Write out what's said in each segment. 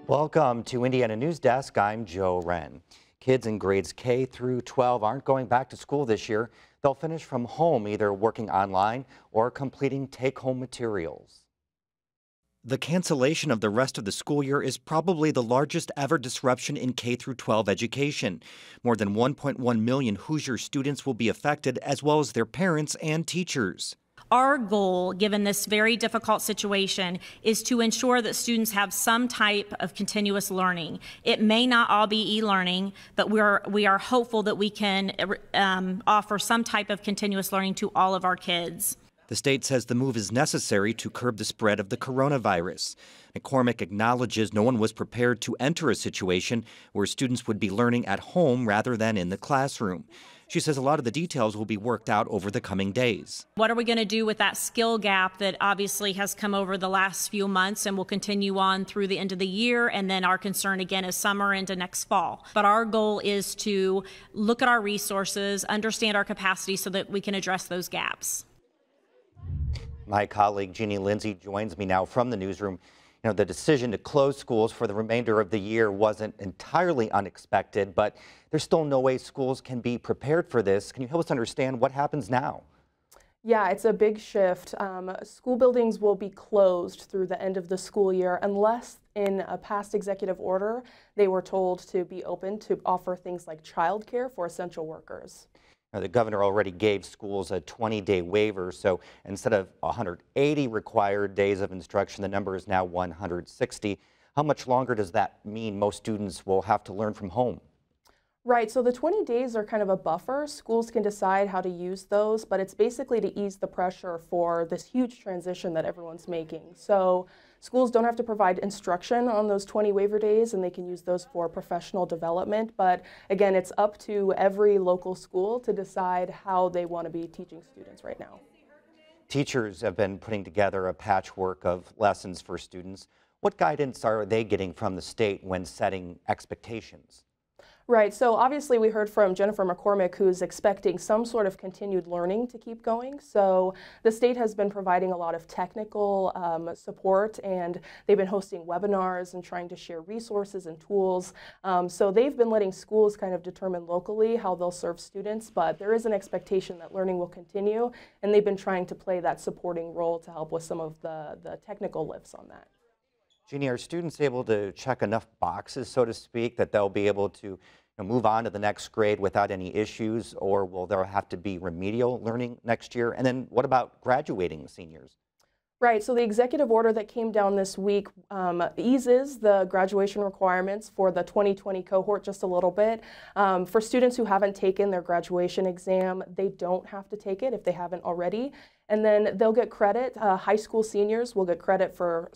Welcome to Indiana Newsdesk. I'm Joe Wren. Kids in grades K through 12 aren't going back to school this year. They'll finish from home, either working online or completing take-home materials. The cancellation of the rest of the school year is probably the largest ever disruption in K through 12 education. More than 1.1 million Hoosier students will be affected, as well as their parents and teachers. Our goal, given this very difficult situation, is to ensure that students have some type of continuous learning. It may not all be e-learning, but we are hopeful that we can offer some type of continuous learning to all of our kids. The state says the move is necessary to curb the spread of the coronavirus. McCormick acknowledges no one was prepared to enter a situation where students would be learning at home rather than in the classroom. She says a lot of the details will be worked out over the coming days. What are we going to do with that skill gap that obviously has come over the last few months and will continue on through the end of the year, and then our concern again is summer into next fall. But our goal is to look at our resources, understand our capacity so that we can address those gaps. My colleague Jeannie Lindsay joins me now from the newsroom. You know, the decision to close schools for the remainder of the year wasn't entirely unexpected, but there's still no way schools can be prepared for this. Can you help us understand what happens now? Yeah, it's a big shift. School buildings will be closed through the end of the school year unless in a past executive order they were told to be open to offer things like childcare for essential workers. Now, the governor already gave schools a 20-day waiver, so instead of 180 required days of instruction, the number is now 160. How much longer does that mean most students will have to learn from home? Right, so the 20 days are kind of a buffer. Schools can decide how to use those, but it's basically to ease the pressure for this huge transition that everyone's making. So schools don't have to provide instruction on those 20 waiver days, and they can use those for professional development. But again, it's up to every local school to decide how they want to be teaching students right now. Teachers have been putting together a patchwork of lessons for students. What guidance are they getting from the state when setting expectations? Right, so obviously we heard from Jennifer McCormick, who's expecting some sort of continued learning to keep going. So the state has been providing a lot of technical support, and they've been hosting webinars and trying to share resources and tools. So they've been letting schools kind of determine locally how they'll serve students, but there is an expectation that learning will continue, and they've been trying to play that supporting role to help with some of the technical lifts on that. Jeannie, are students able to check enough boxes, so to speak, that they'll be able to move on to the next grade without any issues, or will there have to be remedial learning next year? And then what about graduating seniors? Right, so the executive order that came down this week eases the graduation requirements for the 2020 cohort just a little bit. For students who haven't taken their graduation exam, they don't have to take it if they haven't already. And then they'll get credit. High school seniors will get credit for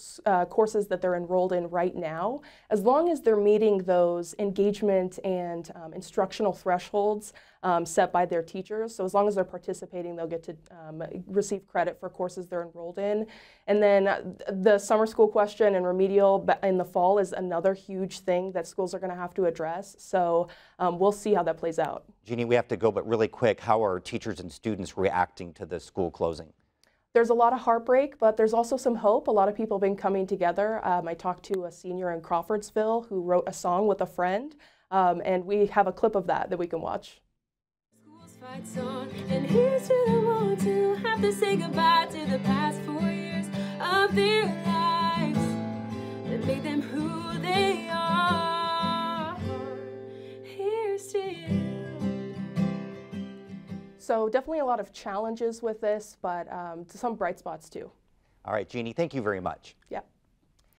courses that they're enrolled in right now, as long as they're meeting those engagement and instructional thresholds set by their teachers. So as long as they're participating, they'll get to receive credit for courses they're enrolled in. And then the summer school question and remedial in the fall is another huge thing that schools are going to have to address. So we'll see how that plays out. Jeannie, we have to go, but really quick, how are teachers and students reacting to the school closing? There's a lot of heartbreak, but there's also some hope. A lot of people have been coming together. I talked to a senior in Crawfordsville who wrote a song with a friend, and we have a clip of that we can watch. Fights on, and here's to the ones who have to say goodbye to the past 4 years of their lives that made them who they are. Here's to you. So definitely a lot of challenges with this, but some bright spots too. All right, Jeannie, thank you very much. Yeah.